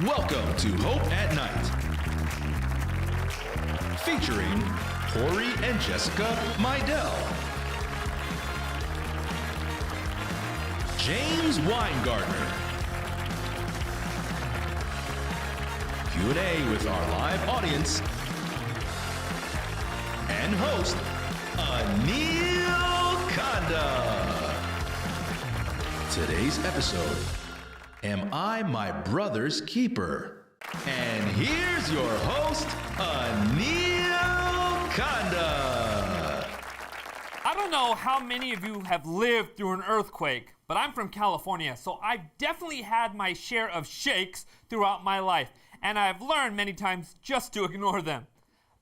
Welcome to Hope at Night, featuring Kory and Jessica Meidell, James Winegardner, Q&A with our live audience, and host, Anil Kanda. Today's episode, Am I My Brother's Keeper? And here's your host, Anil Kanda. I don't know how many of you have lived through an earthquake, but I'm from California, so I've definitely had my share of shakes throughout my life, and I've learned many times just to ignore them.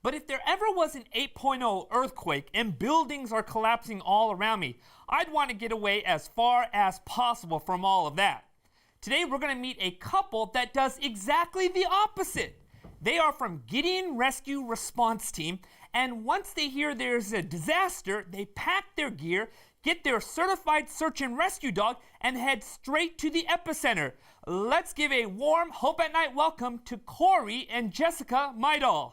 But if there ever was an 8.0 earthquake and buildings are collapsing all around me, I'd want to get away as far as possible from all of that. Today we're going to meet a couple that does exactly the opposite. They are from Gideon Rescue Response Team, and once they hear there's a disaster, they pack their gear, get their certified search and rescue dog, and head straight to the epicenter. Let's give a warm Hope at Night welcome to Kory and Jessica Meidell.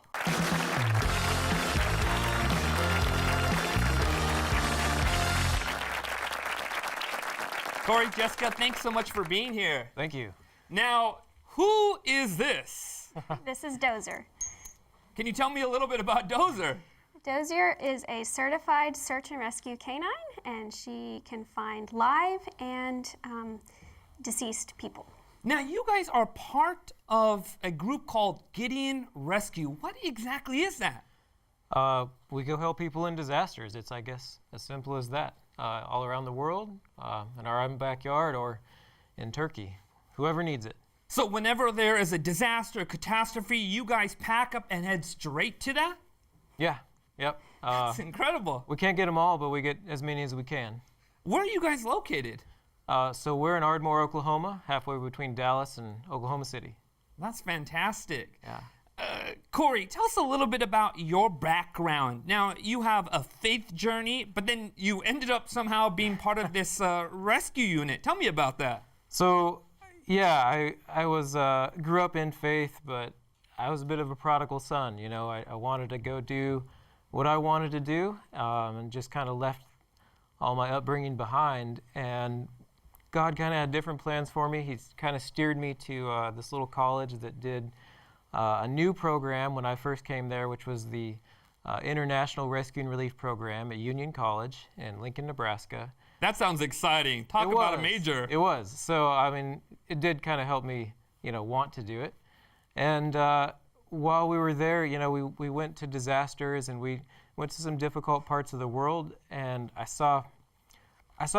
Kory, Jessica, thanks so much for being here. Thank you. Now, who is this? This is Dozer. Can you tell me a little bit about Dozer? Dozer is a certified search and rescue canine, and she can find live and deceased people. Now, you guys are part of a group called Gideon Rescue. What exactly is that? We go help people in disasters. It's, I guess, as simple as that. All around the world, in our own backyard, or in Turkey. Whoever needs it. So whenever there is a disaster, catastrophe, you guys pack up and head straight to that? Yeah, yep. That's incredible. We can't get them all, but we get as many as we can. Where are you guys located? So we're in Ardmore, Oklahoma, halfway between Dallas and Oklahoma City. That's fantastic. Yeah. Kory, tell us a little bit about your background. Now, you have a faith journey, but then you ended up somehow being part of this rescue unit. Tell me about that. So, yeah, I was grew up in faith, but I was a bit of a prodigal son. You know, I wanted to go do what I wanted to do, and just kind of left all my upbringing behind. And God kind of had different plans for me. He kind of steered me to this little college that did a new program when I first came there, which was the International Rescue and Relief Program at Union College in Lincoln, Nebraska. That sounds exciting. Talk about a major. It was. So, I mean, it did kind of help me, want to do it. And while we were there, we went to disasters and we went to some difficult parts of the world, and I saw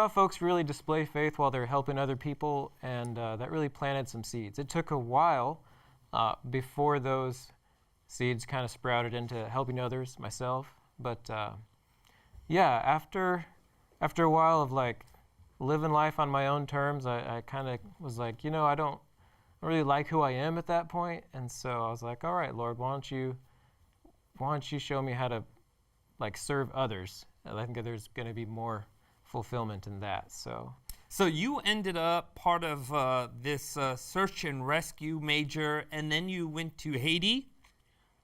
folks really display faith while they're helping other people, and that really planted some seeds. It took a while before those seeds kind of sprouted into helping others, myself. But yeah, after a while of like living life on my own terms, I kind of was like, I don't really like who I am at that point. And so I was like, all right, Lord, why don't you show me how to like serve others? And I think that there's going to be more fulfillment in that. So you ended up part of this search and rescue major, and then you went to Haiti?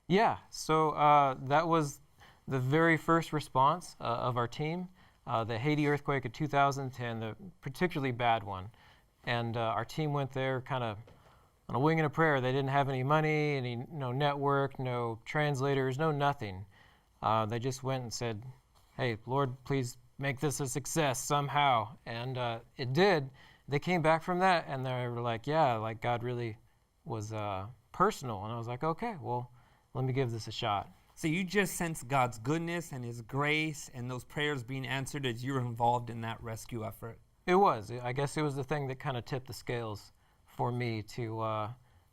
Yeah, so that was the very first response of our team, the Haiti earthquake of 2010, the particularly bad one. And our team went there kind of on a wing and a prayer. They didn't have any money, no network, no translators, no nothing. They just went and said, hey, Lord, please make this a success somehow. And it did. They came back from that and they were like, yeah, like God really was personal. And I was like, okay, well, let me give this a shot. So you just sensed God's goodness and his grace and those prayers being answered as you were involved in that rescue effort. It was. I guess it was the thing that kind of tipped the scales for me to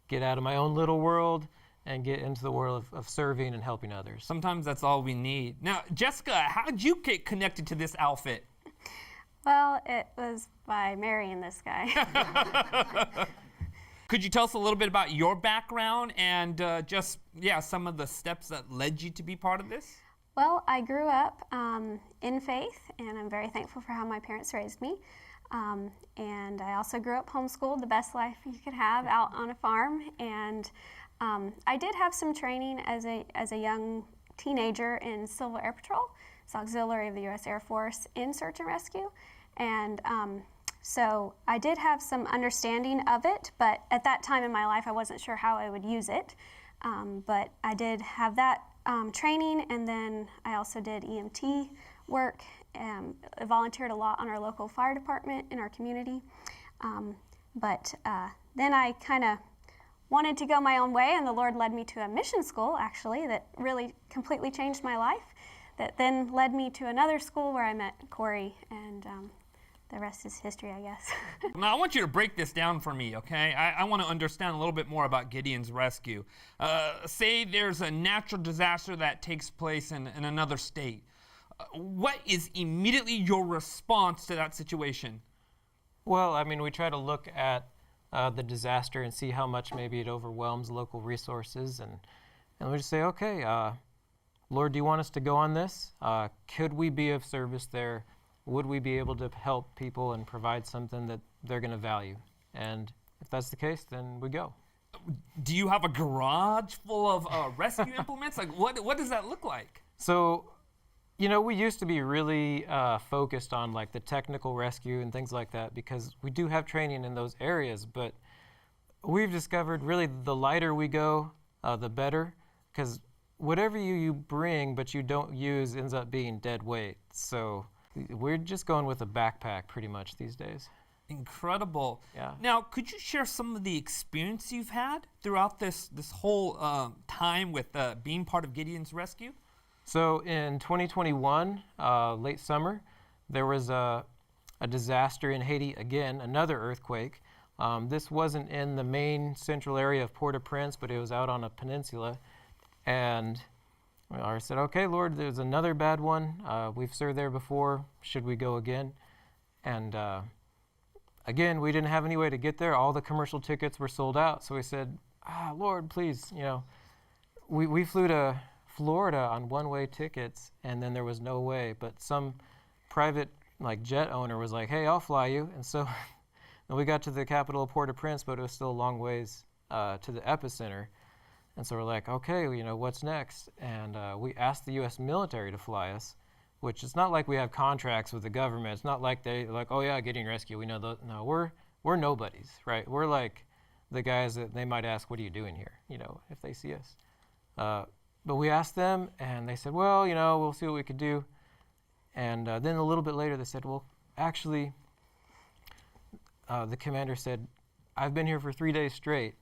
get out of my own little world and get into the world of serving and helping others. Sometimes that's all we need. Now, Jessica, how did you get connected to this outfit? Well, it was by marrying this guy. Could you tell us a little bit about your background and some of the steps that led you to be part of this? Well, I grew up in faith, and I'm very thankful for how my parents raised me. And I also grew up homeschooled, the best life you could have out on a farm. And I did have some training as a young teenager in Civil Air Patrol. It's auxiliary of the U.S. Air Force in search and rescue. And so I did have some understanding of it, but at that time in my life, I wasn't sure how I would use it. But I did have that training, and then I also did EMT work. I volunteered a lot on our local fire department in our community. But then I kind of wanted to go my own way, and the Lord led me to a mission school, actually, that really completely changed my life. That then led me to another school where I met Kory, and the rest is history, I guess. Now, I want you to break this down for me, okay? I want to understand a little bit more about Gideon's Rescue. Say there's a natural disaster that takes place in another state. What is immediately your response to that situation? Well, I mean, we try to look at the disaster and see how much maybe it overwhelms local resources, and we just say, okay, Lord, do you want us to go on this? Could we be of service there? Would we be able to help people and provide something that they're going to value? And if that's the case, then we go. Do you have a garage full of rescue implements? Like, what does that look like? So, you know, we used to be really focused on like the technical rescue and things like that because we do have training in those areas, but we've discovered really the lighter we go, the better, because whatever you bring but you don't use ends up being dead weight. So we're just going with a backpack pretty much these days. Incredible. Yeah. Now, could you share some of the experience you've had throughout this whole time with being part of Gideon's Rescue? So in 2021, late summer, there was a disaster in Haiti again, another earthquake. This wasn't in the main central area of Port-au-Prince, but it was out on a peninsula. And I said, okay, Lord, there's another bad one. We've served there before. Should we go again? And again, we didn't have any way to get there. All the commercial tickets were sold out. So we said, Lord, please, you know, we flew to Florida on one-way tickets, and then there was no way. But some private like jet owner was like, hey, I'll fly you. And so and we got to the capital of Port-au-Prince, but it was still a long ways to the epicenter. And so we're like, okay, you know, what's next? And we asked the U.S. military to fly us, which it's not like we have contracts with the government. It's not like they're like, oh yeah, Gideon Rescue, we know those. No, we're nobodies, right? We're like the guys that they might ask, what are you doing here? You know, if they see us. But we asked them, and they said, well, you know, we'll see what we could do. And then a little bit later, they said, well, actually, the commander said, I've been here for 3 days straight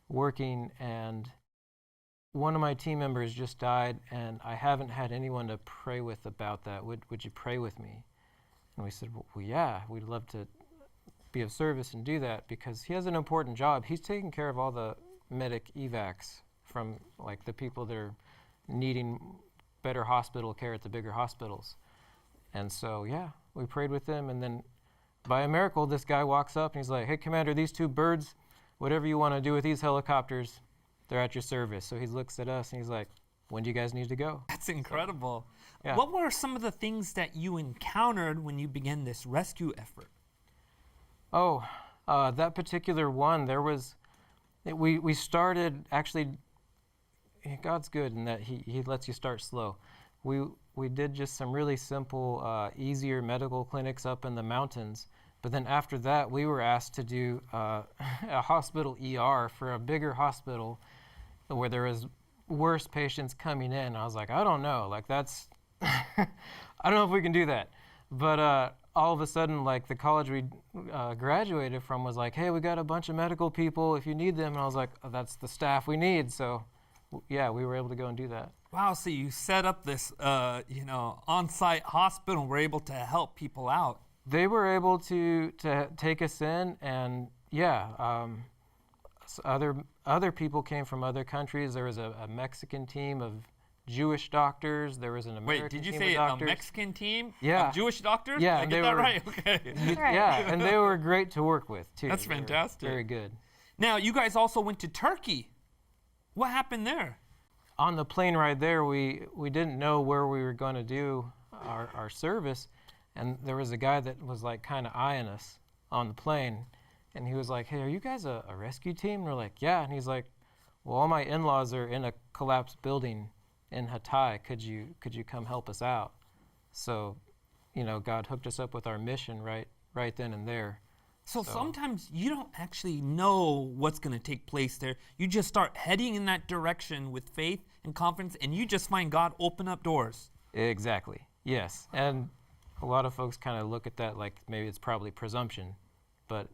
working, and one of my team members just died, and I haven't had anyone to pray with about that. Would you pray with me? And we said, well, yeah, we'd love to be of service and do that because he has an important job. He's taking care of all the medic evacs from like the people that are needing better hospital care at the bigger hospitals. And so, yeah, we prayed with him, and then by a miracle, this guy walks up and he's like, hey, Commander, these two birds, whatever you want to do with these helicopters, they're at your service. So he looks at us and he's like, when do you guys need to go? That's incredible. Yeah. What were some of the things that you encountered when you began this rescue effort? Oh, that particular one, we started, actually, God's good in that he lets you start slow. We did just some really simple, easier medical clinics up in the mountains. But then after that, we were asked to do a hospital ER for a bigger hospital where there was worse patients coming in. I was like, I don't know, like that's, I don't know if we can do that. But all of a sudden, like the college we graduated from was like, hey, we got a bunch of medical people if you need them. And I was like, oh, that's the staff we need. So yeah, we were able to go and do that. Wow, so you set up this, on-site hospital and were able to help people out. They were able to take us in, and yeah, other people came from other countries. There was a Mexican team of Jewish doctors. There was an American Wait, did you team say of a doctors. Mexican team Yeah. of Jewish doctors? Yeah, Did I get that right? Okay. Right. Yeah, and they were great to work with too. That's They were fantastic. Very good. Now, you guys also went to Turkey. What happened there? On the plane ride there, we didn't know where we were going to do our service. And there was a guy that was like kind of eyeing us on the plane, and he was like, "Hey, are you guys a rescue team?" And we're like, "Yeah." And he's like, "Well, all my in-laws are in a collapsed building in Hatay. Could you come help us out?" So, God hooked us up with our mission right then and there. So sometimes you don't actually know what's going to take place there. You just start heading in that direction with faith and confidence, and you just find God open up doors. Exactly. Yes. And a lot of folks kind of look at that like maybe it's probably presumption, but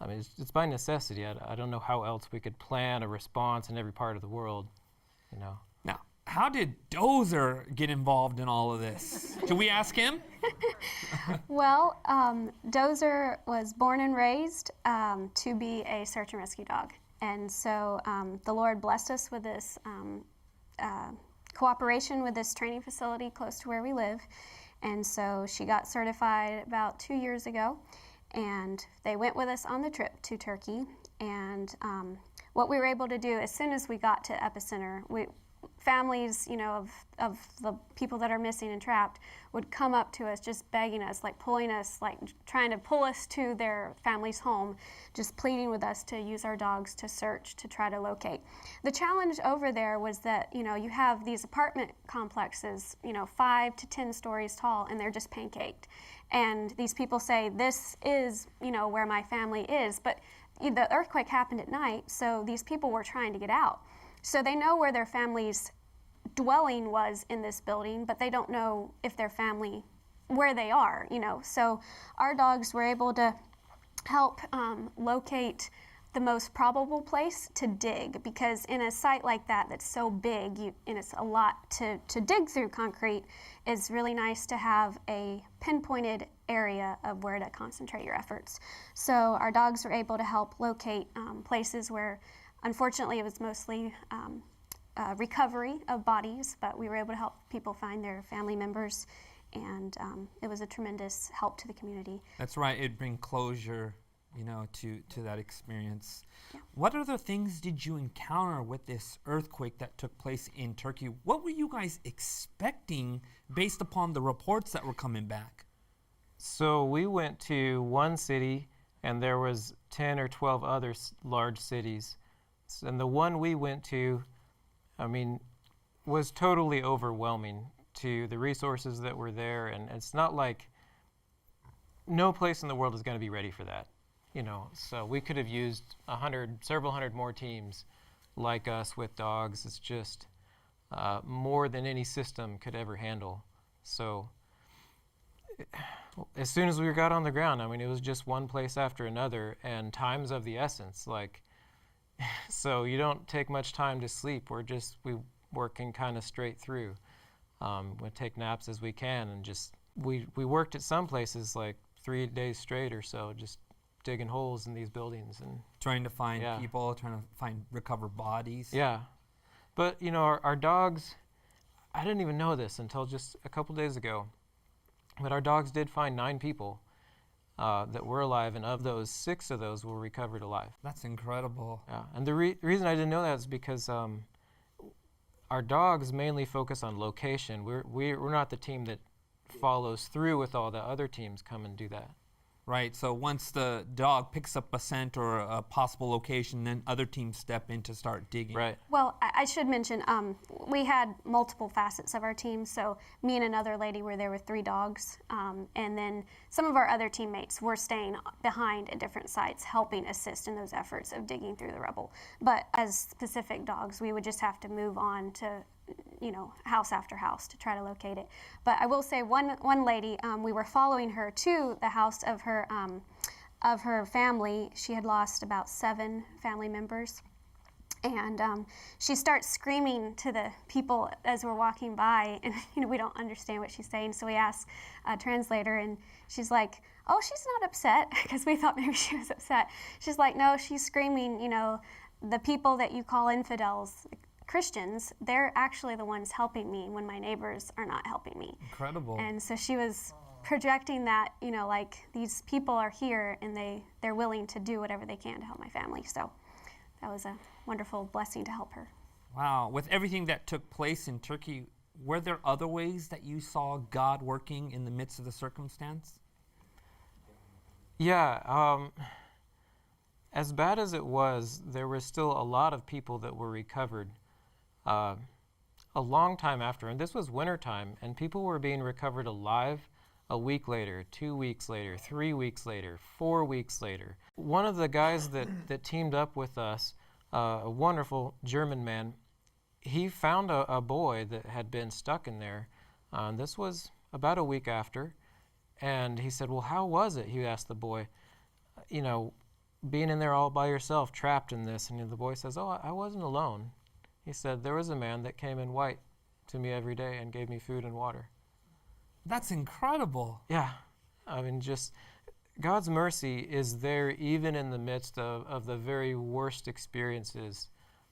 I mean, it's by necessity. I don't know how else we could plan a response in every part of the world, Now, how did Dozer get involved in all of this? Should we ask him? Well, Dozer was born and raised to be a search and rescue dog. And so the Lord blessed us with this cooperation with this training facility close to where we live. And so she got certified about 2 years ago. And they went with us on the trip to Turkey. And what we were able to do as soon as we got to Epicenter, families, of the people that are missing and trapped would come up to us just begging us, like pulling us, like trying to pull us to their family's home, just pleading with us to use our dogs to search, to try to locate. The challenge over there was that, you have these apartment complexes, 5 to 10 stories tall, and they're just pancaked. And these people say, this is, where my family is. But the earthquake happened at night, so these people were trying to get out. So they know where their family's dwelling was in this building, but they don't know if their family, where they are, So our dogs were able to help locate the most probable place to dig, because in a site like that that's so big, and it's a lot to dig through concrete, it's really nice to have a pinpointed area of where to concentrate your efforts. So our dogs were able to help locate places where, unfortunately, it was mostly recovery of bodies, but we were able to help people find their family members, and it was a tremendous help to the community. That's right. It'd bring closure, to that experience. Yeah. What other things did you encounter with this earthquake that took place in Turkey? What were you guys expecting based upon the reports that were coming back? So we went to one city, and there was 10 or 12 other large cities. And the one we went to, was totally overwhelming to the resources that were there. And it's not like no place in the world is going to be ready for that. So we could have used several hundred more teams like us with dogs. It's just more than any system could ever handle. So as soon as we got on the ground, it was just one place after another, and time's of the essence. So you don't take much time to sleep. We working kind of straight through. We take naps as we can, and we worked at some places like 3 days straight or so, just digging holes in these buildings and trying to find people, trying to find recovered bodies. Yeah, but our dogs, I didn't even know this until just a couple days ago, but our dogs did find 9 people that were alive, and of those, 6 of those were recovered alive. That's incredible. Yeah, and the reason I didn't know that is because our dogs mainly focus on location. We're not the team that follows through with all the other teams come and do that. Right, so once the dog picks up a scent or a possible location, then other teams step in to start digging. Right. Well, I should mention, we had multiple facets of our team. So me and another lady were there with 3 dogs. And then some of our other teammates were staying behind at different sites, helping assist in those efforts of digging through the rubble. But as specific dogs, we would just have to move on to house after house to try to locate it. But I will say one lady, we were following her to the house of her family. She had lost about 7 family members. And she starts screaming to the people as we're walking by, and we don't understand what she's saying. So we ask a translator, and she's like, "Oh, she's not upset," because we thought maybe she was upset. She's like, "No, she's screaming, the people that you call infidels, Christians, they're actually the ones helping me when my neighbors are not helping me." Incredible. And so she was projecting that, these people are here, and they're willing to do whatever they can to help my family. So that was a wonderful blessing to help her. Wow. With everything that took place in Turkey, were there other ways that you saw God working in the midst of the circumstance? Yeah, as bad as it was, there were still a lot of people that were recovered a long time after. And this was wintertime, and people were being recovered alive a week later, 2 weeks later, 3 weeks later, 4 weeks later. One of the guys that teamed up with us, a wonderful German man, he found a boy that had been stuck in there. This was about a week after. And he said, well, how was it? He asked the boy, being in there all by yourself, trapped in this. And the boy says, oh, I wasn't alone. He said, there was a man that came in white to me every day and gave me food and water. That's incredible. Yeah. I mean, just God's mercy is there even in the midst of the very worst experiences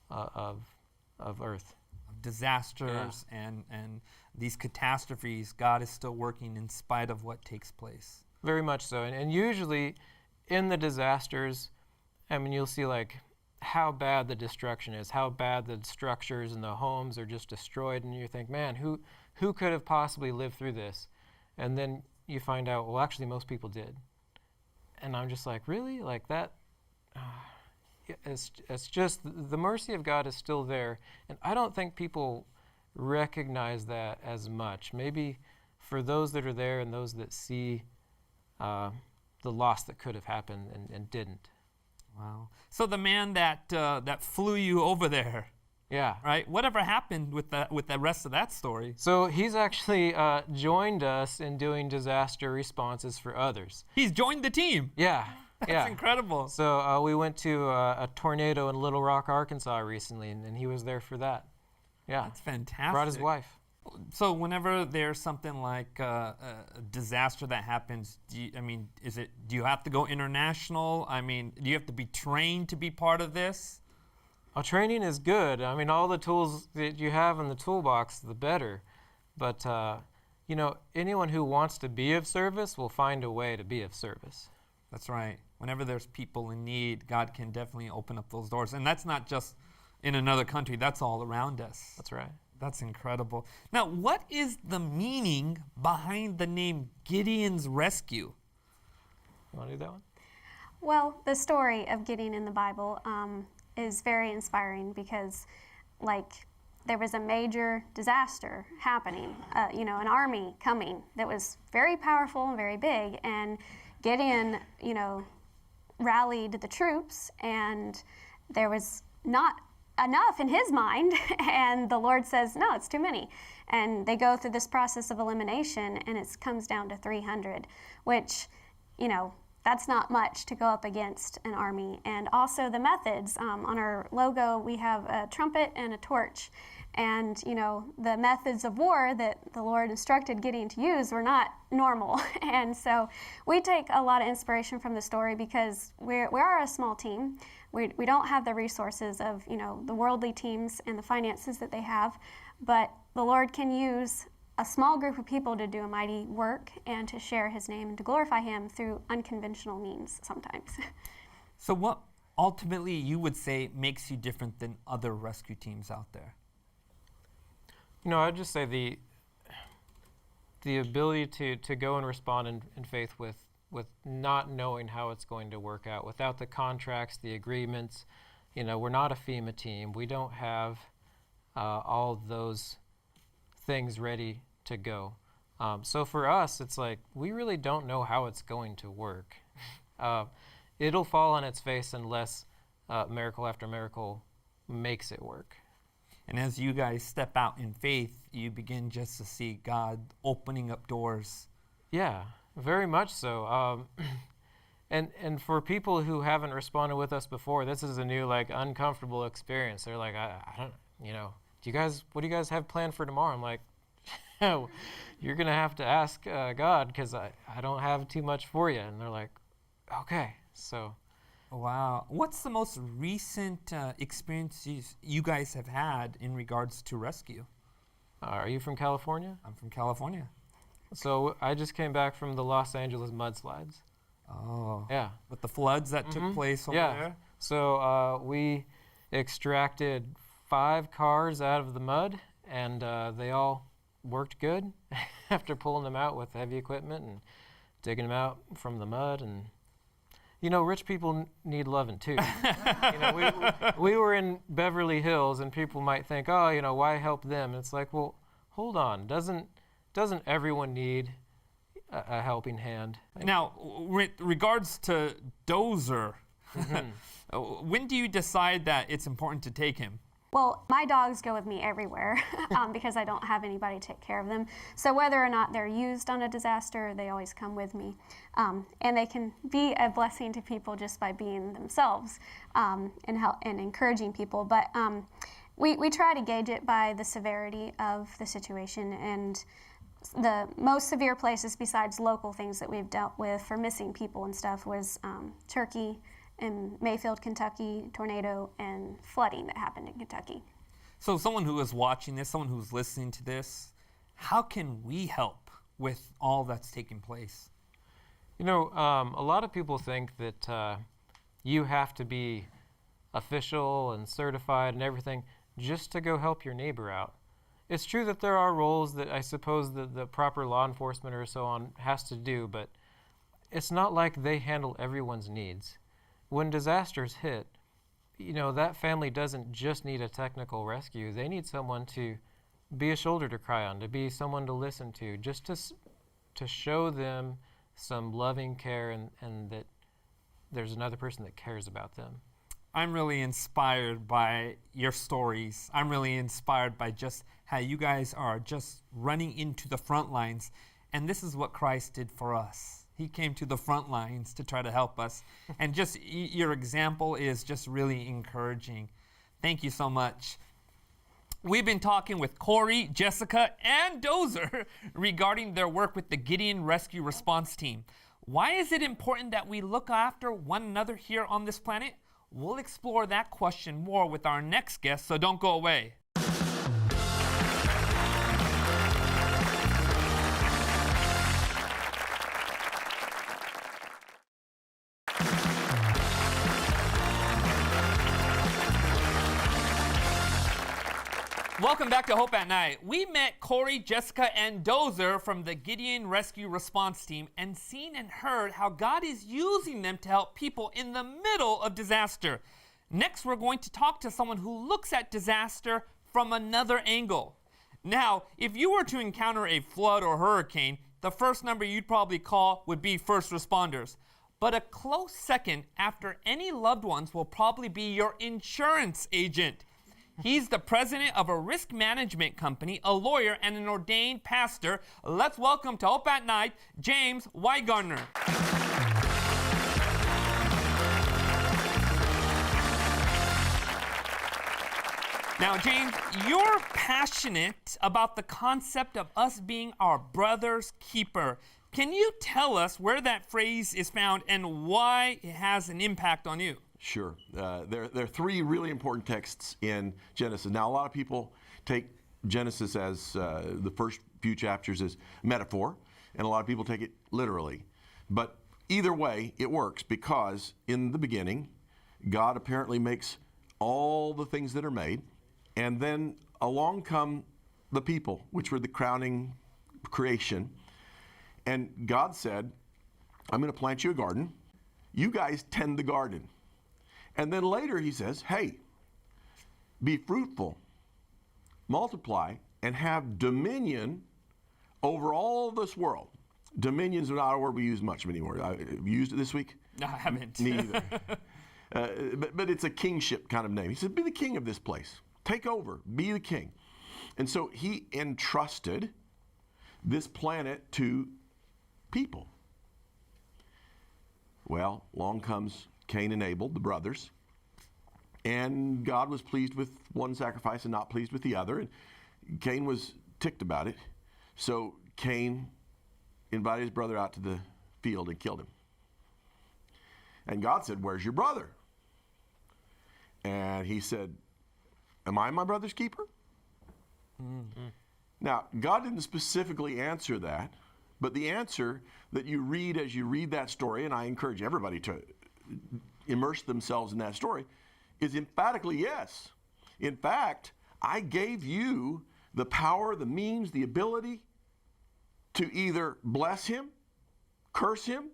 of earth. Disasters and these catastrophes, God is still working in spite of what takes place. Very much so. And usually in the disasters, I mean, you'll see like how bad the destruction is, how bad the structures and the homes are just destroyed, and you think, man, who could have possibly lived through this? And then you find out, well, actually most people did. And I'm just like, really? Like that? It's just the mercy of God is still there, and I don't think people recognize that as much. Maybe for those that are there and those that see the loss that could have happened and didn't. Wow. So the man that flew you over there, Yeah. right? Whatever happened with the rest of that story? So he's actually joined us in doing disaster responses for others. He's joined the team. Yeah. That's incredible. So we went to a tornado in Little Rock, Arkansas recently, and he was there for that. Yeah. That's fantastic. Brought his wife. So whenever there's something like a disaster that happens, do you have to go international? I mean, do you have to be trained to be part of this? Well, training is good. I mean, all the tools that you have in the toolbox, the better. But, anyone who wants to be of service will find a way to be of service. That's right. Whenever there's people in need, God can definitely open up those doors. And that's not just in another country, that's all around us. That's right. That's incredible. Now, what is the meaning behind the name Gideon's Rescue? You want to do that one? Well, the story of Gideon in the Bible is very inspiring because, there was a major disaster happening, an army coming that was very powerful and very big, and Gideon, rallied the troops, and there was not enough in his mind, and the Lord says, no, it's too many. And they go through this process of elimination, and it comes down to 300, which, that's not much to go up against an army. And also the methods. On our logo, we have a trumpet and a torch. And, the methods of war that the Lord instructed Gideon to use were not normal. And so we take a lot of inspiration from the story because we are a small team. We don't have the resources of, the worldly teams and the finances that they have, but the Lord can use a small group of people to do a mighty work and to share his name and to glorify him through unconventional means sometimes. So what ultimately you would say makes you different than other rescue teams out there? I'd just say the ability to go and respond in faith with not knowing how it's going to work out, without the contracts, the agreements. We're not a FEMA team. We don't have all those things ready to go. So for us, it's like we really don't know how it's going to work. It'll fall on its face unless miracle after miracle makes it work. And as you guys step out in faith, you begin just to see God opening up doors. Yeah, very much so. And for people who haven't responded with us before, this is a new, uncomfortable experience. They're like, I don't, what do you guys have planned for tomorrow? I'm like, you're going to have to ask God because I don't have too much for you. And they're like, okay, so. Wow. What's the most recent experiences you guys have had in regards to rescue? Are you from California? I'm from California. So I just came back from the Los Angeles mudslides. Oh. Yeah. With the floods that took place over there? So we extracted 5 cars out of the mud, and they all worked good after pulling them out with heavy equipment and digging them out from the mud. And rich people need loving too. We were in Beverly Hills, and people might think, oh, why help them? And it's like, well, hold on. Doesn't everyone need a helping hand? Now, with regards to Dozer, when do you decide that it's important to take him? Well, my dogs go with me everywhere because I don't have anybody to take care of them. So whether or not they're used on a disaster, they always come with me. And they can be a blessing to people just by being themselves and encouraging people. But we try to gauge it by the severity of the situation. And the most severe places besides local things that we've dealt with for missing people and stuff was Turkey, in Mayfield, Kentucky, tornado and flooding that happened in Kentucky. So someone who is watching this, someone who's listening to this, how can we help with all that's taking place? A lot of people think that you have to be official and certified and everything just to go help your neighbor out. It's true that there are roles that I suppose that the proper law enforcement or so on has to do, but it's not like they handle everyone's needs. When disasters hit, that family doesn't just need a technical rescue. They need someone to be a shoulder to cry on, to be someone to listen to, just to show them some loving care and that there's another person that cares about them. I'm really inspired by your stories. I'm really inspired by just how you guys are just running into the front lines. And this is what Christ did for us. He came to the front lines to try to help us. And just your example is just really encouraging. Thank you so much. We've been talking with Kory, Jessica, and Dozer regarding their work with the Gideon Rescue Response Team. Why is it important that we look after one another here on this planet? We'll explore that question more with our next guest, so don't go away. Welcome back to Hope at Night. We met Kory, Jessica, and Dozer from the Gideon Rescue Response Team and seen and heard how God is using them to help people in the middle of disaster. Next, we're going to talk to someone who looks at disaster from another angle. Now, if you were to encounter a flood or hurricane, the first number you'd probably call would be first responders. But a close second after any loved ones will probably be your insurance agent. He's the president of a risk management company, a lawyer, and an ordained pastor. Let's welcome to Hope at Night, James Winegardner. Now, James, you're passionate about the concept of us being our brother's keeper. Can you tell us where that phrase is found and why it has an impact on you? Sure. There are three really important texts in Genesis. Now, a lot of people take Genesis as the first few chapters as metaphor, and a lot of people take it literally. But either way, it works because in the beginning, God apparently makes all the things that are made, and then along come the people, which were the crowning creation. And God said, I'm going to plant you a garden. You guys tend the garden. And then later he says, hey, be fruitful, multiply, and have dominion over all this world. Dominion's not a word we use much anymore. Have you used it this week? No, I haven't. Me either. But it's a kingship kind of name. He said, be the king of this place. Take over. Be the king. And so he entrusted this planet to people. Well, along comes Cain and Abel, the brothers, and God was pleased with one sacrifice and not pleased with the other, and Cain was ticked about it, so Cain invited his brother out to the field and killed him. And God said, where's your brother? And he said, am I my brother's keeper? Mm-hmm. Now, God didn't specifically answer that, but the answer that you read as you read that story, and I encourage everybody to immerse themselves in that story, is emphatically yes. In fact, I gave you the power, the means, the ability to either bless him, curse him,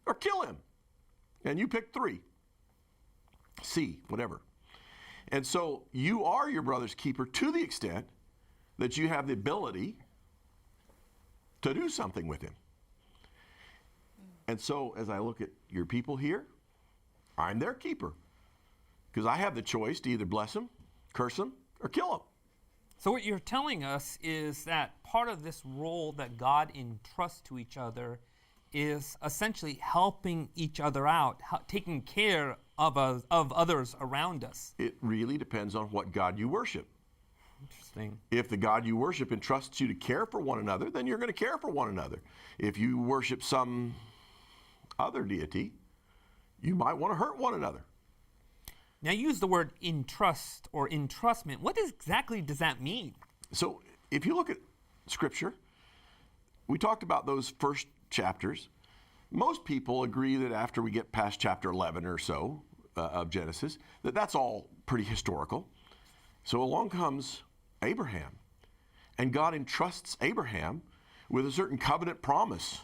or kill him. And you pick 3. C, whatever. And so you are your brother's keeper to the extent that you have the ability to do something with him. And so as I look at your people here, I'm their keeper. Because I have the choice to either bless them, curse them, or kill them. So what you're telling us is that part of this role that God entrusts to each other is essentially helping each other out, taking care of others around us. It really depends on what God you worship. Interesting. If the God you worship entrusts you to care for one another, then you're going to care for one another. If you worship some other deity, you might want to hurt one another. Now, you use the word entrust or entrustment. What exactly does that mean? So if you look at Scripture, we talked about those first chapters. Most people agree that after we get past chapter 11 or so of Genesis, that's all pretty historical. So along comes Abraham, and God entrusts Abraham with a certain covenant promise.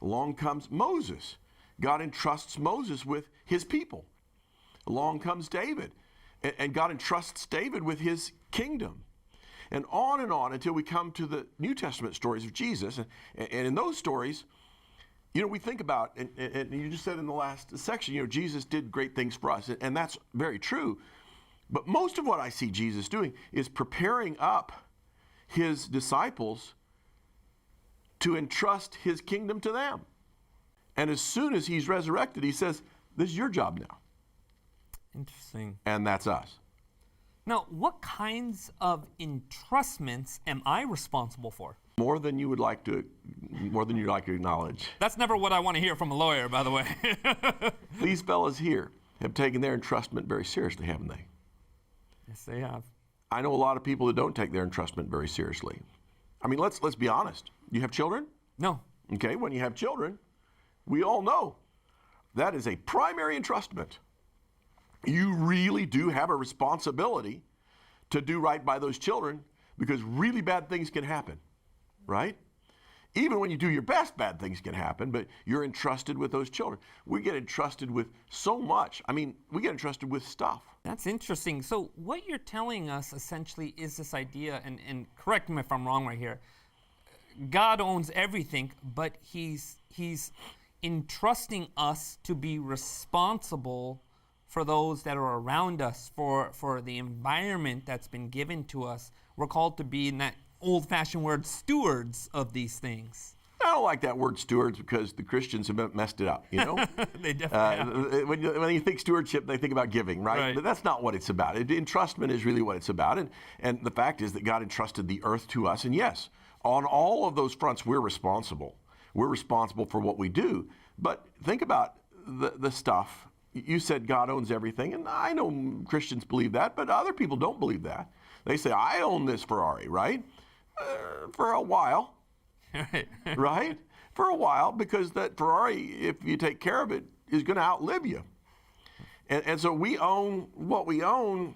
Along comes Moses. God entrusts Moses with his people. Along comes David, and God entrusts David with his kingdom. And on until we come to the New Testament stories of Jesus. And in those stories, we think about, and you just said in the last section, Jesus did great things for us, and that's very true. But most of what I see Jesus doing is preparing up his disciples to entrust his kingdom to them. And as soon as he's resurrected, he says, this is your job now. Interesting. And that's us. Now, what kinds of entrustments am I responsible for? More than you'd like to acknowledge. That's never what I want to hear from a lawyer, by the way. These fellas here have taken their entrustment very seriously, haven't they? Yes, they have. I know a lot of people that don't take their entrustment very seriously. I mean, let's be honest. You have children? No. Okay, when you have children, we all know that is a primary entrustment. You really do have a responsibility to do right by those children because really bad things can happen, right? Even when you do your best, bad things can happen, but you're entrusted with those children. We get entrusted with so much. I mean, we get entrusted with stuff. That's interesting. So what you're telling us essentially is this idea, and correct me if I'm wrong right here, God owns everything, but he's entrusting us to be responsible for those that are around us, for the environment that's been given to us. We're called to be, in that old-fashioned word, stewards of these things. I don't like that word stewards because the Christians have messed it up, They definitely have. When you think stewardship, they think about giving, right? But that's not what it's about. Entrustment is really what it's about. And the fact is that God entrusted the earth to us. And yes, on all of those fronts, we're responsible. We're responsible for what we do. But think about the stuff. You said God owns everything, and I know Christians believe that, but other people don't believe that. They say, I own this Ferrari, right? For a while, right? For a while, because that Ferrari, if you take care of it, is going to outlive you. And so we own what we own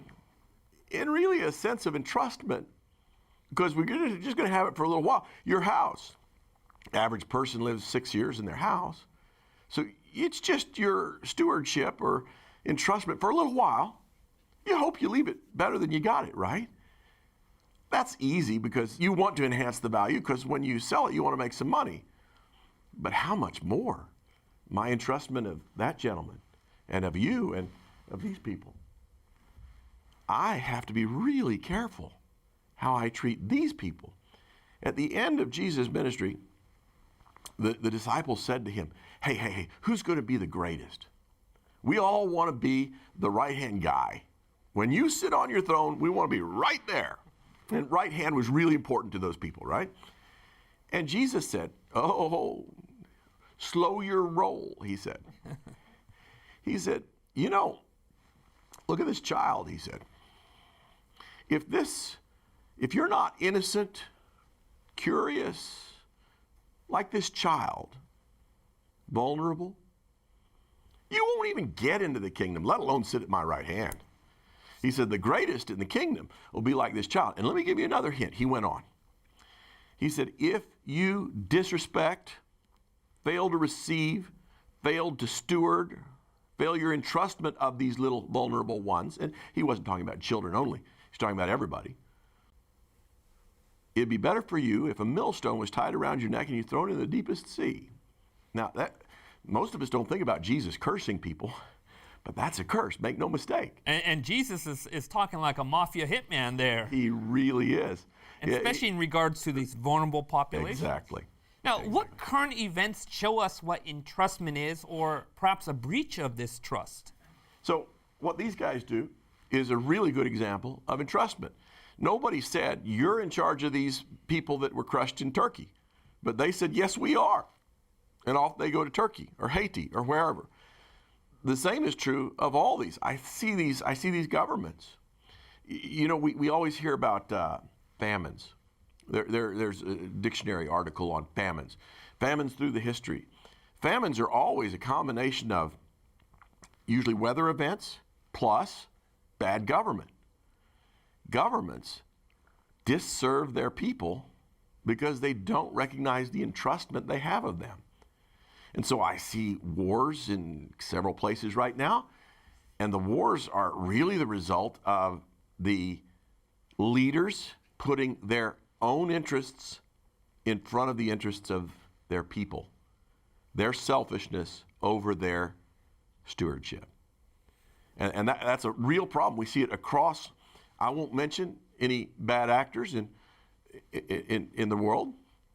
in really a sense of entrustment, because we're just going to have it for a little while. Your house, average person lives 6 years in their house. So it's just your stewardship or entrustment for a little while. You hope you leave it better than you got it, right? That's easy because you want to enhance the value because when you sell it, you want to make some money. But how much more? My entrustment of that gentleman and of you and of these people. I have to be really careful how I treat these people. At the end of Jesus' ministry, the disciples said to him, hey, who's going to be the greatest? We all want to be the right-hand guy. When you sit on your throne, we want to be right there. And right hand was really important to those people, right? And Jesus said, oh, slow your roll, he said. He said, look at this child, he said. If you're not innocent, curious, like this child, vulnerable, you won't even get into the kingdom, let alone sit at my right hand. He said, the greatest in the kingdom will be like this child. And let me give you another hint. He went on. He said, if you disrespect, fail to receive, fail to steward, fail your entrustment of these little vulnerable ones, and he wasn't talking about children only, he's talking about everybody. It'd be better for you if a millstone was tied around your neck and you thrown in the deepest sea. Now, most of us don't think about Jesus cursing people, but that's a curse, make no mistake. And Jesus is talking like a mafia hitman there. He really is. And especially in regards to these vulnerable populations. Exactly. Now, what current events show us what entrustment is, or perhaps a breach of this trust? So what these guys do is a really good example of entrustment. Nobody said, you're in charge of these people that were crushed in Turkey. But they said, yes, we are. And off they go to Turkey or Haiti or wherever. The same is true of all these. I see these governments. You know, we always hear about famines. There's a dictionary article on famines. Famines through the history. Famines are always a combination of usually weather events plus bad government. Governments disserve their people because they don't recognize the entrustment they have of them. And so I see wars in several places right now, and the wars are really the result of the leaders putting their own interests in front of the interests of their people, their selfishness over their stewardship. And that's a real problem. We see it across. I won't mention any bad actors in the world.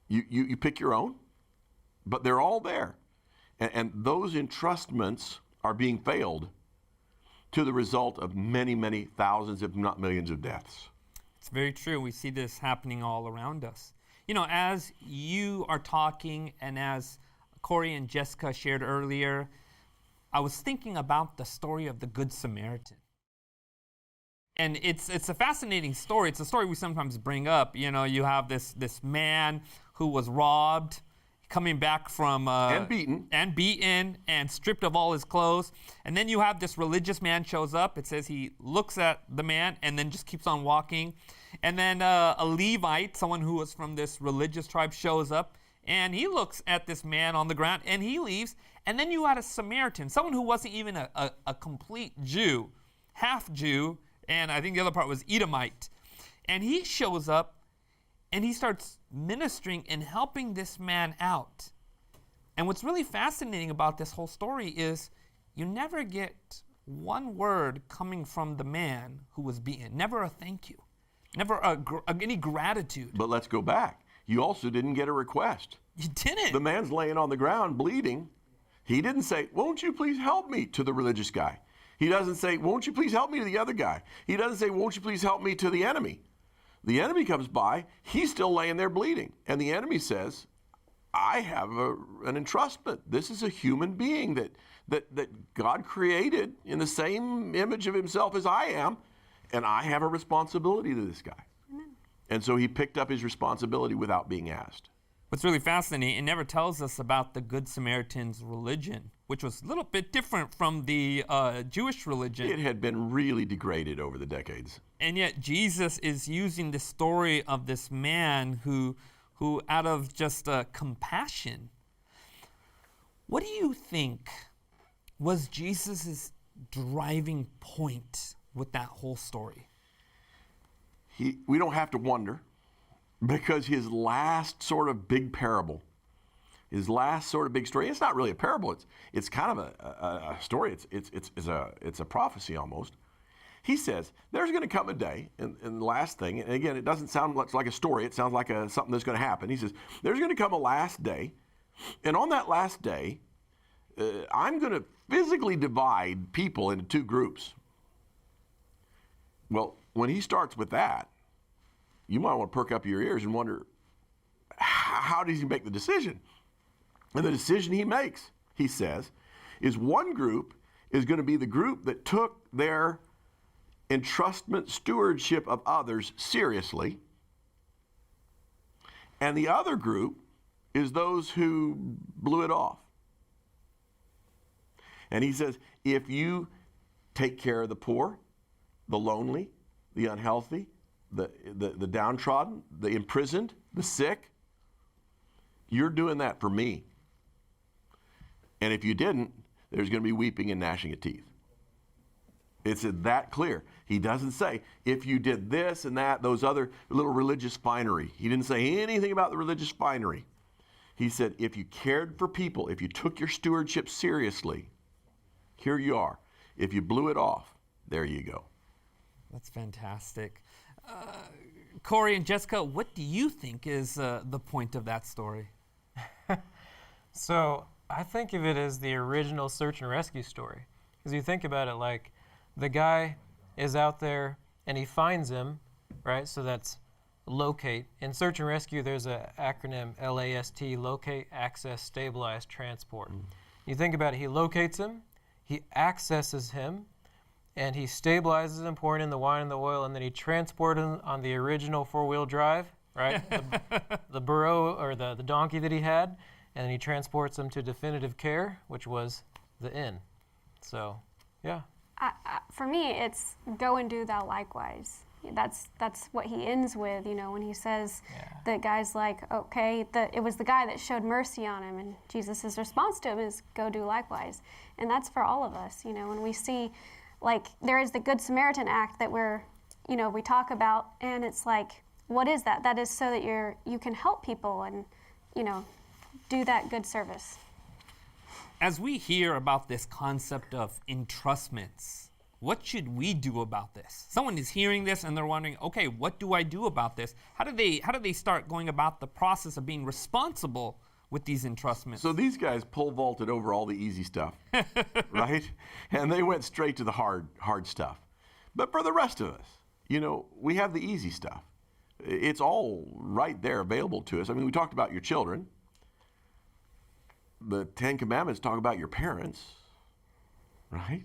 You pick your own, but they're all there. And those entrustments are being failed to the result of many, many thousands, if not millions of deaths. It's very true. We see this happening all around us. You know, as you are talking and as Kory and Jessica shared earlier, I was thinking about the story of the Good Samaritan. And it's a fascinating story. It's a story we sometimes bring up. You know, you have this man who was robbed, coming back from and beaten and stripped of all his clothes. And then you have this religious man shows up. It says he looks at the man and then just keeps on walking. And then a Levite, someone who was from this religious tribe, shows up and he looks at this man on the ground and he leaves. And then you had a Samaritan, someone who wasn't even a complete Jew, half Jew, and I think the other part was Edomite. And he shows up and he starts ministering and helping this man out. And what's really fascinating about this whole story is you never get one word coming from the man who was beaten. Never a thank you. Never any gratitude. But let's go back. You also didn't get a request. You didn't. The man's laying on the ground bleeding. He didn't say, won't you please help me, to the religious guy. He doesn't say, won't you please help me, to the other guy. He doesn't say, won't you please help me, to the enemy. The enemy comes by, he's still laying there bleeding. And the enemy says, I have an entrustment. This is a human being that God created in the same image of himself as I am, and I have a responsibility to this guy. Amen. And so he picked up his responsibility without being asked. What's really fascinating, it never tells us about the Good Samaritan's religion, which was a little bit different from the Jewish religion. It had been really degraded over the decades. And yet Jesus is using the story of this man who out of just compassion. What do you think was Jesus' driving point with that whole story? We don't have to wonder, because his last sort of big parable, his last sort of big story, it's not really a parable, it's kind of a story, it's a prophecy almost. He says, there's going to come a day, and the last thing, and again, it doesn't sound much like a story, it sounds like something that's going to happen. He says, there's going to come a last day, and on that last day, I'm going to physically divide people into two groups. Well, when he starts with that, you might want to perk up your ears and wonder, how does he make the decision? And the decision he makes, he says, is one group is going to be the group that took their entrustment, stewardship of others seriously. And the other group is those who blew it off. And he says, if you take care of the poor, the lonely, the unhealthy, the downtrodden, the imprisoned, the sick. You're doing that for me. And if you didn't, there's going to be weeping and gnashing of teeth. It's that clear. He doesn't say, if you did this and that, those other little religious finery. He didn't say anything about the religious finery. He said, if you cared for people, if you took your stewardship seriously, here you are. If you blew it off, there you go. That's fantastic. Kory and Jessica, what do you think is the point of that story? So I think of it as the original search and rescue story. Because you think about it, like the guy is out there and he finds him, right? So that's locate. In search and rescue, there's an acronym, LAST, locate, access, stabilize, transport. You think about it, he locates him, he accesses him, and he stabilizes him, pouring in the wine and the oil, and then he transports him on the original four-wheel drive, right? the burro or the donkey that he had, and then he transports him to definitive care, which was the inn. So, yeah. For me, it's go and do thou likewise. That's what he ends with, when he says, the guy's like, okay, it was the guy that showed mercy on him, and Jesus' response to him is go do likewise. And that's for all of us, when we see, like, there is the Good Samaritan Act that we talk about, and it's like, what is that? That is so that you can help people and, do that good service. As we hear about this concept of entrustments, what should we do about this? Someone is hearing this and they're wondering, okay, what do I do about this? How do they start going about the process of being responsible with these entrustments? So these guys pole vaulted over all the easy stuff, right? And they went straight to the hard stuff. But for the rest of us, we have the easy stuff. It's all right there available to us. I mean, we talked about your children. The Ten Commandments talk about your parents, right?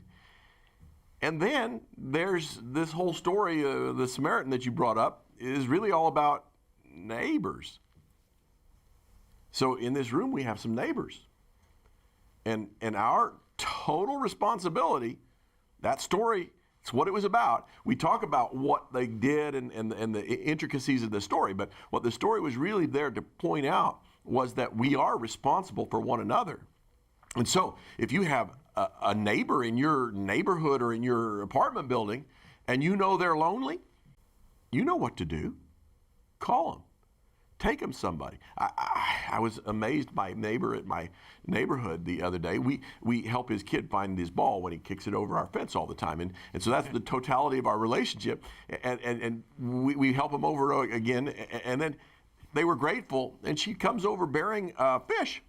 And then there's this whole story, the Samaritan that you brought up is really all about neighbors. So in this room, we have some neighbors. And our total responsibility, that story, it's what it was about. We talk about what they did and the intricacies of the story, but what the story was really there to point out was that we are responsible for one another. And so if you have a neighbor in your neighborhood or in your apartment building and they're lonely, you know what to do. Call them. Take them somebody. I was amazed by a neighbor at my neighborhood the other day. We help his kid find his ball when he kicks it over our fence all the time. And so that's the totality of our relationship. And we help him over again. And then they were grateful, and she comes over bearing fish.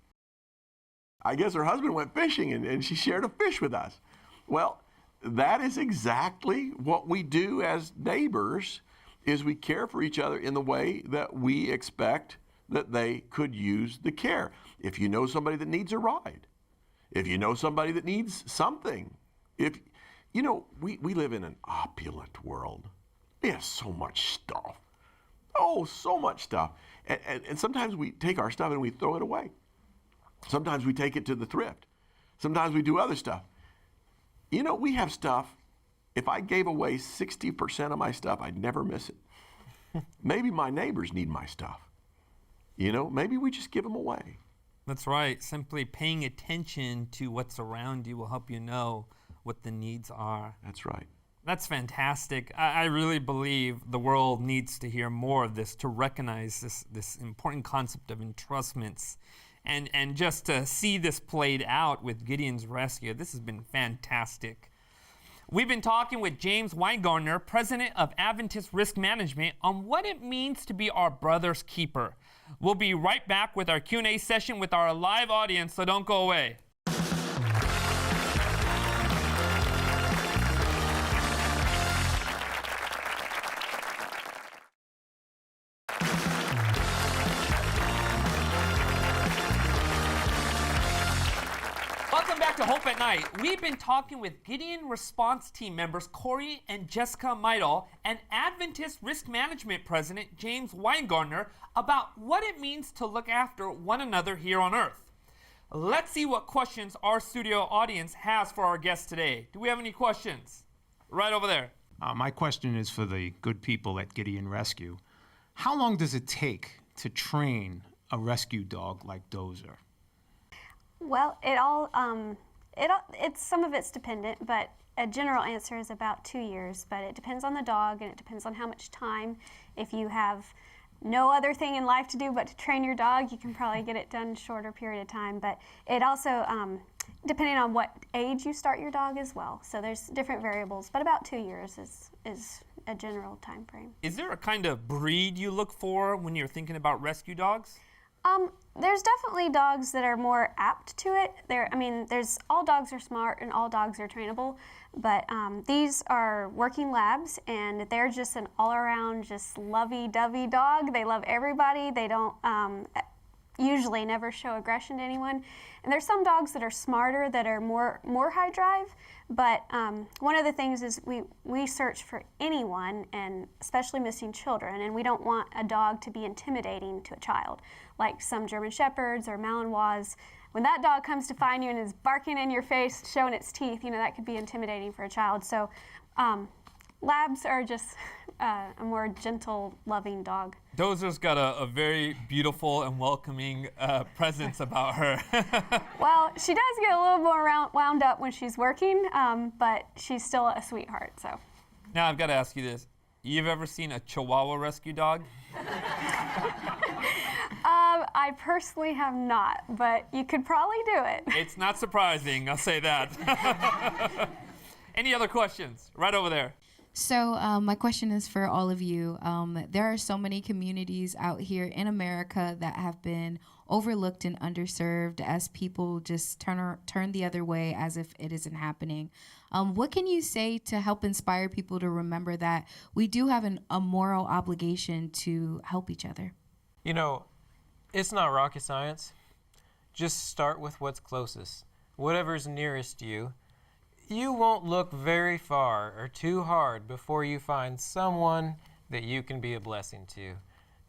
I guess her husband went fishing, and she shared a fish with us. Well, that is exactly what we do as neighbors, is we care for each other in the way that we expect that they could use the care. If you know somebody that needs a ride, if you know somebody that needs something, we live in an opulent world. We have so much stuff. Oh, so much stuff. And sometimes we take our stuff and we throw it away. Sometimes we take it to the thrift. Sometimes we do other stuff. We have stuff. If I gave away 60% of my stuff, I'd never miss it. Maybe my neighbors need my stuff. Maybe we just give them away. That's right. Simply paying attention to what's around you will help you know what the needs are. That's right. That's fantastic. I really believe the world needs to hear more of this, to recognize this important concept of entrustments. And just to see this played out with Gideon's Rescue, this has been fantastic. We've been talking with James Winegardner, president of Adventist Risk Management, on what it means to be our brother's keeper. We'll be right back with our Q&A session with our live audience, so don't go away. Welcome back to Hope at Night. We've been talking with Gideon Response Team members Kory and Jessica Meidell and Adventist Risk Management President James Winegardner about what it means to look after one another here on Earth. Let's see what questions our studio audience has for our guests today. Do we have any questions? Right over there. My question is for the good people at Gideon Rescue. How long does it take to train a rescue dog like Dozer? Well, it's some of it's dependent, but a general answer is about 2 years. But it depends on the dog, and it depends on how much time. If you have no other thing in life to do but to train your dog, you can probably get it done in a shorter period of time. But it also, depending on what age you start your dog as well. So there's different variables, but about 2 years is a general time frame. Is there a kind of breed you look for when you're thinking about rescue dogs? There's definitely dogs that are more apt to it. All dogs are smart and all dogs are trainable, but these are working labs, and they're just an all-around, just lovey-dovey dog. They love everybody. They don't usually never show aggression to anyone. And there's some dogs that are smarter, that are more high drive, but one of the things is we search for anyone, and especially missing children, and we don't want a dog to be intimidating to a child, like some German Shepherds or Malinois. When that dog comes to find you and is barking in your face, showing its teeth, that could be intimidating for a child. So labs are just a more gentle, loving dog. Dozer's got a very beautiful and welcoming presence about her. Well, she does get a little more wound up when she's working, but she's still a sweetheart. So. Now I've got to ask you this. You've ever seen a Chihuahua rescue dog? I personally have not, but you could probably do it. It's not surprising, I'll say that. Any other questions? Right over there. So my question is for all of you. There are so many communities out here in America that have been overlooked and underserved as people just turn the other way as if it isn't happening. What can you say to help inspire people to remember that we do have a moral obligation to help each other? It's not rocket science. Just start with what's closest. Whatever's nearest you. You won't look very far or too hard before you find someone that you can be a blessing to.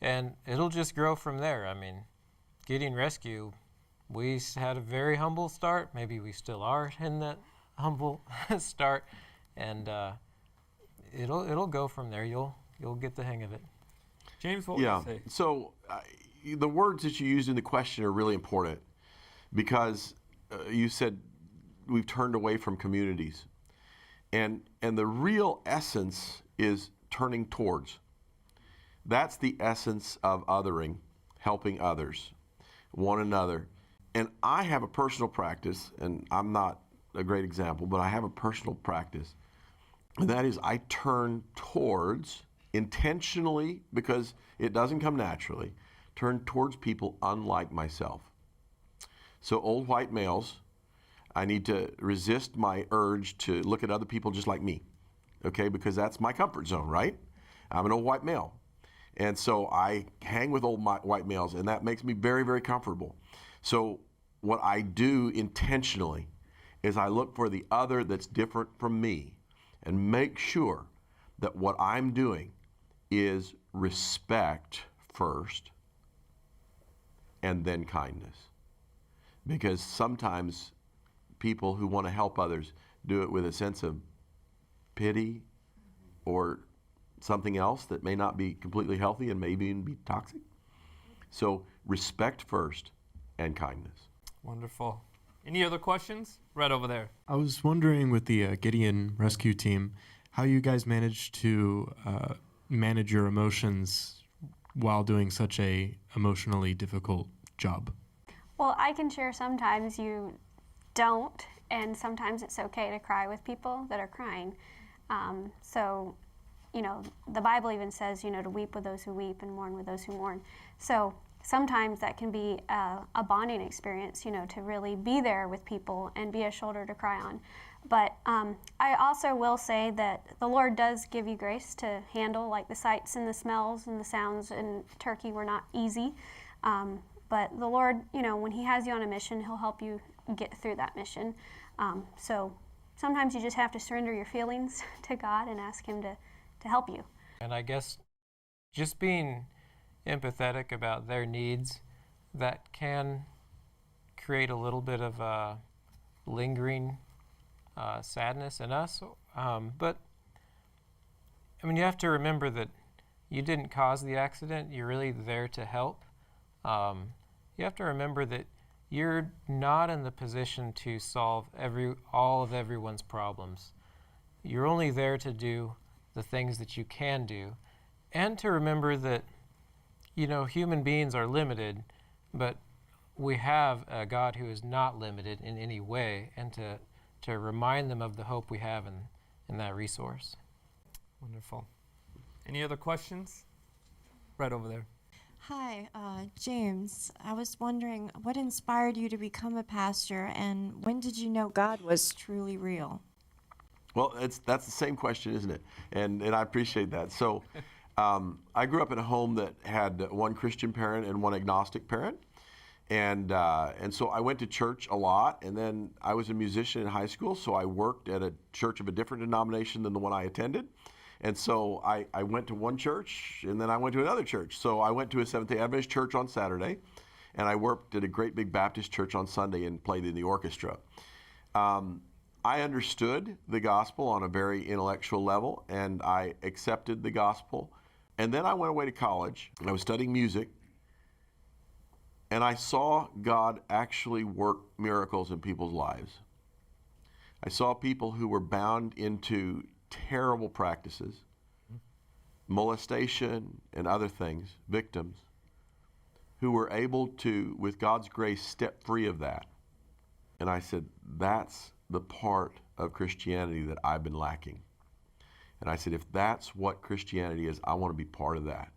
And it'll just grow from there. Gideon Rescue, we had a very humble start. Maybe we still are in that humble start. And it'll go from there. You'll get the hang of it. James, what would you say? So the words that you used in the question are really important, because you said we've turned away from communities. And the real essence is turning towards. That's the essence of othering, helping others, one another. And I have a personal practice, and I'm not a great example, but I have a personal practice. And that is, I turn towards intentionally, because it doesn't come naturally, turn towards people unlike myself. So old white males, I need to resist my urge to look at other people just like me, okay? Because that's my comfort zone, right? I'm an old white male. And so I hang with old white males, and that makes me very, very comfortable. So what I do intentionally is I look for the other that's different from me and make sure that what I'm doing is respect first and then kindness. Because sometimes people who want to help others do it with a sense of pity or something else that may not be completely healthy and maybe even be toxic. So respect first and kindness. Wonderful. Any other questions? Right over there. I was wondering, with the Gideon Rescue team, how you guys managed to manage your emotions while doing such a emotionally difficult job. Well, I can share sometimes you don't, and sometimes it's okay to cry with people that are crying. So, the Bible even says, to weep with those who weep and mourn with those who mourn. So sometimes that can be a bonding experience, to really be there with people and be a shoulder to cry on. But I also will say that the Lord does give you grace to handle, like the sights and the smells and the sounds in Turkey were not easy. But the Lord, when He has you on a mission, He'll help you get through that mission. So sometimes you just have to surrender your feelings to God and ask Him to help you. And I guess just being empathetic about their needs, that can create a little bit of lingering sadness in us. But I mean, you have to remember that you didn't cause the accident. You're really there to help. You have to remember that you're not in the position to solve all of everyone's problems. You're only there to do the things that you can do, and to remember that, you know, human beings are limited, but we have a God who is not limited in any way, and to remind them of the hope we have in that resource. Wonderful. Any other questions? Right over there. Hi, James. I was wondering, what inspired you to become a pastor, and when did you know God was truly real? Well, that's the same question, isn't it? And I appreciate that. So I grew up in a home that had one Christian parent and one agnostic parent. And so I went to church a lot, and then I was a musician in high school, so I worked at a church of a different denomination than the one I attended. And so I went to one church, and then I went to another church. So I went to a Seventh-day Adventist church on Saturday, and I worked at a great big Baptist church on Sunday and played in the orchestra. I understood the gospel on a very intellectual level, and I accepted the gospel. And then I went away to college, and I was studying music, and I saw God actually work miracles in people's lives. I saw people who were bound into terrible practices, molestation and other things, victims, who were able to, with God's grace, step free of that. And I said, that's the part of Christianity that I've been lacking. And I said, if that's what Christianity is, I want to be part of that.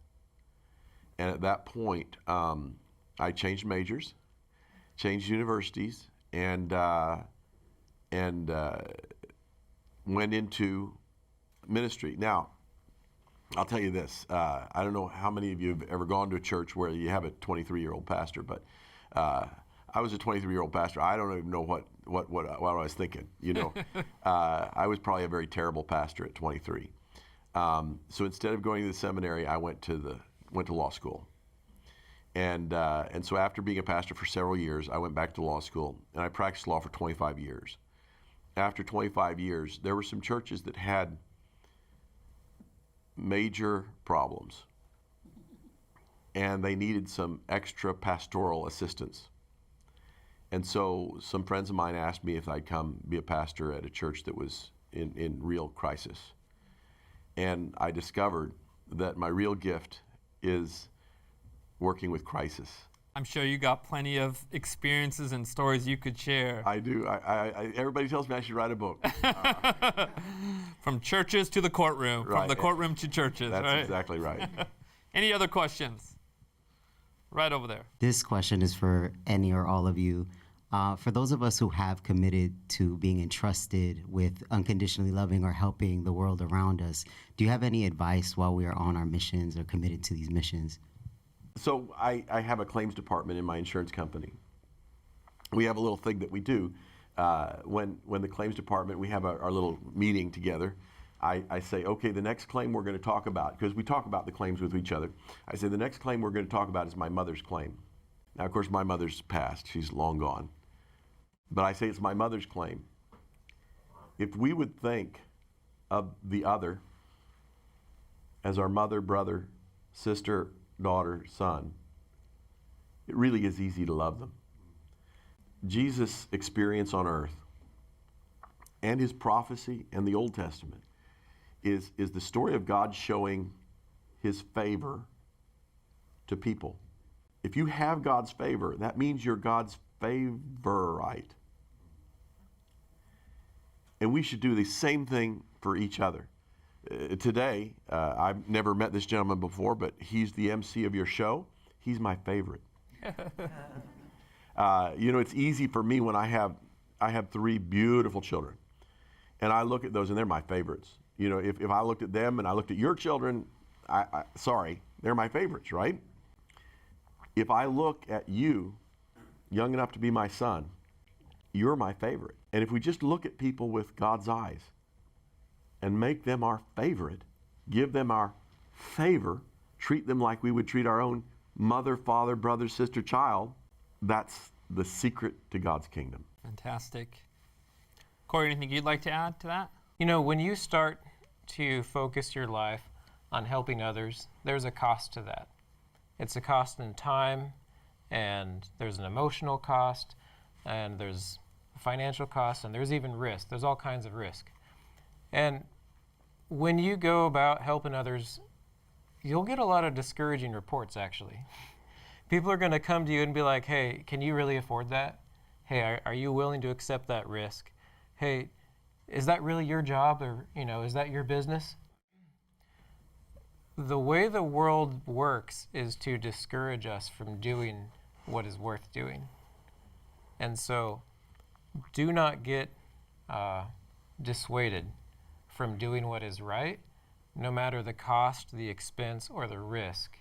And at that point, I changed majors, changed universities, and went into ministry. Now, I'll tell you this. I don't know how many of you have ever gone to a church where you have a 23-year-old pastor, but I was a 23-year-old pastor. I don't even know what I was thinking. You know, I was probably a very terrible pastor at 23. So instead of going to the seminary, I went to law school. And so after being a pastor for several years, I went back to law school, and I practiced law for 25 years. After 25 years, there were some churches that had major problems, and they needed some extra pastoral assistance. And so some friends of mine asked me if I'd come be a pastor at a church that was in real crisis. And I discovered that my real gift is working with crisis. I'm sure you got plenty of experiences and stories you could share. I do. Everybody tells me I should write a book. From churches to the courtroom, Right. from the courtroom to churches, That's right? exactly right. Any other questions? Right over there. This question is for any or all of you. For those of us who have committed to being entrusted with unconditionally loving or helping the world around us, do you have any advice while we are on our missions or committed to these missions? So I have a claims department in my insurance company. We have a little thing that we do when the claims department, we have our little meeting together. I say, okay, the next claim we're going to talk about, because we talk about the claims with each other. I say, the next claim we're going to talk about is my mother's claim. Now, of course, my mother's passed. She's long gone. But I say it's my mother's claim. If we would think of the other as our mother, brother, sister, daughter, son, it really is easy to love them. Jesus' experience on earth and his prophecy and the Old Testament is the story of God showing his favor to people. If you have God's favor, that means you're God's favorite. And we should do the same thing for each other. Today, I've never met this gentleman before, but he's the MC of your show. He's my favorite. You know, it's easy for me when I have 3 beautiful children, and I look at those and they're my favorites. You know, if I looked at them and I looked at your children, sorry, they're my favorites, right? If I look at you, young enough to be my son, you're my favorite. And if we just look at people with God's eyes and make them our favorite, give them our favor, treat them like we would treat our own mother, father, brother, sister, child, that's the secret to God's kingdom. Fantastic. Kory, anything you'd like to add to that? You know, when you start to focus your life on helping others, there's a cost to that. It's a cost in time, and there's an emotional cost, and there's a financial cost, and there's even risk. There's all kinds of risk. And when you go about helping others, you'll get a lot of discouraging reports, actually. People are going to come to you and be like, hey, can you really afford that? Hey, are you willing to accept that risk? Hey, is that really your job, or is that your business? The way the world works is to discourage us from doing what is worth doing. And so do not get dissuaded from doing what is right, no matter the cost, the expense, or the risk.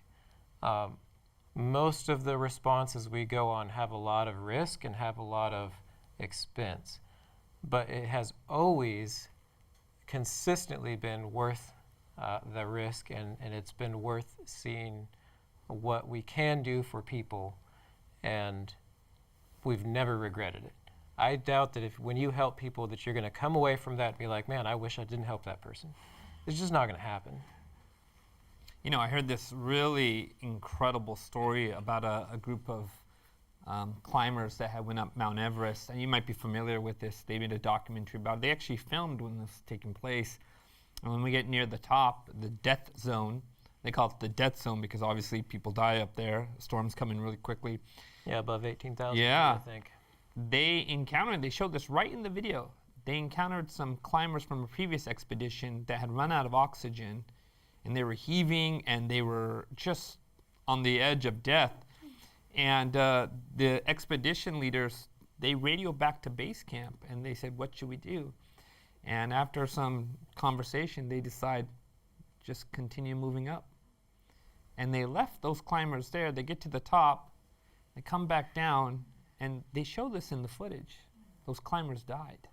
Most of the responses we go on have a lot of risk and have a lot of expense, but it has always consistently been worth the risk, and it's been worth seeing what we can do for people, and we've never regretted it. I doubt that when you help people that you're going to come away from that and be like, man, I wish I didn't help that person. It's just not going to happen. I heard this really incredible story about a group of climbers that had went up Mount Everest, and you might be familiar with this. They made a documentary about it. They actually filmed when this was taking place. And when we get near the top, the death zone, they call it the death zone because obviously people die up there. Storms come in really quickly. Yeah, above 18,000, yeah. I think. They showed this right in the video. They encountered some climbers from a previous expedition that had run out of oxygen, and they were heaving, and they were just on the edge of death. And the expedition leaders, they radioed back to base camp, and they said, what should we do? And after some conversation, they decide just continue moving up. And they left those climbers there. They get to the top, they come back down, and they show this in the footage. Those climbers died.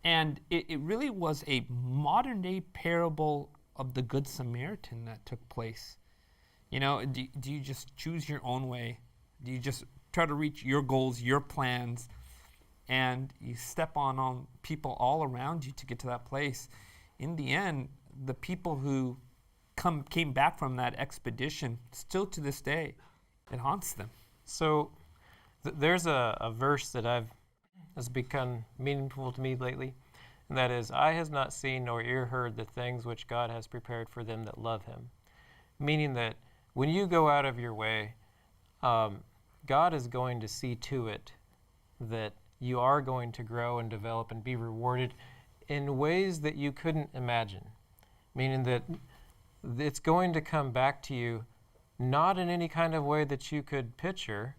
And it really was a modern day parable of the Good Samaritan that took place. Do you just choose your own way? Do you just try to reach your goals, your plans, and you step on people all around you to get to that place? In the end, the people who came back from that expedition, still to this day, it haunts them. So there's a verse that has become meaningful to me lately, and that is, eye has not seen nor ear heard the things which God has prepared for them that love him. Meaning that when you go out of your way, God is going to see to it that you are going to grow and develop and be rewarded in ways that you couldn't imagine. Meaning that it's going to come back to you not in any kind of way that you could picture,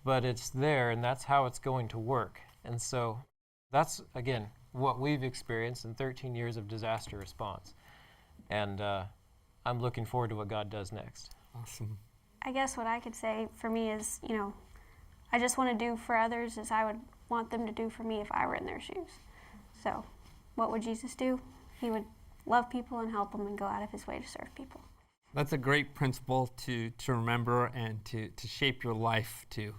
but it's there, and that's how it's going to work. And so that's, again, what we've experienced in 13 years of disaster response. And I'm looking forward to what God does next. Awesome. I guess what I could say for me is, I just want to do for others as I would want them to do for me if I were in their shoes. So what would Jesus do? He would love people and help them and go out of his way to serve people. That's a great principle to remember and to shape your life to.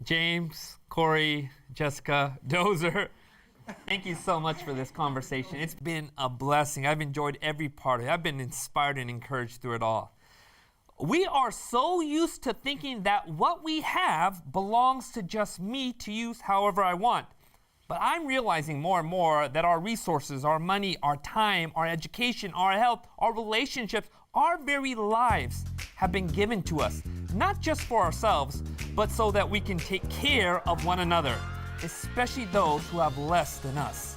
James, Kory, Jessica, Dozer, thank you so much for this conversation. It's been a blessing. I've enjoyed every part of it. I've been inspired and encouraged through it all. We are so used to thinking that what we have belongs to just me to use however I want. But I'm realizing more and more that our resources, our money, our time, our education, our health, our relationships, our very lives have been given to us, not just for ourselves, but so that we can take care of one another, especially those who have less than us.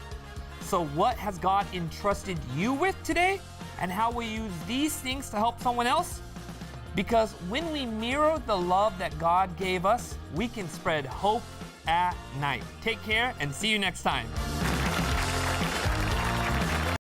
So what has God entrusted you with today? And how will you use these things to help someone else? Because when we mirror the love that God gave us, we can spread hope at night. Take care and see you next time.